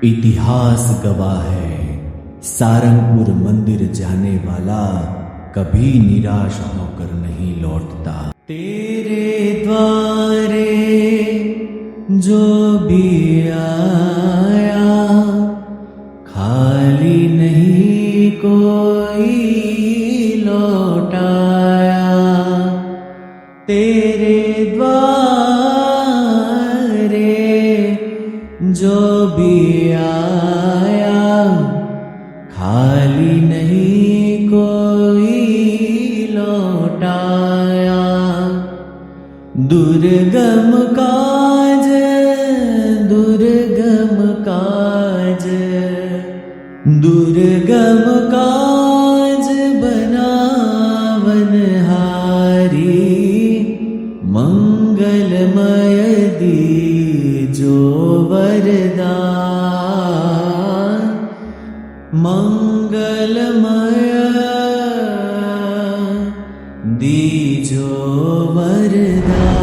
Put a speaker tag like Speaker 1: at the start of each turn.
Speaker 1: इतिहास गवाह है, सारंगपुर मंदिर जाने वाला कभी निराश होकर नहीं लौटता। तेरे द्वारे जो भी आया खाली नहीं कोई लौटाया। तेरे द्वारे जो भी आया खाली नहीं कोई लौटाया। दुर्गम काज दुर्गम काज दुर्गम काज बनावन हारी। मंगलमय दीजो वरदान मंगलमय दीजो वरदान।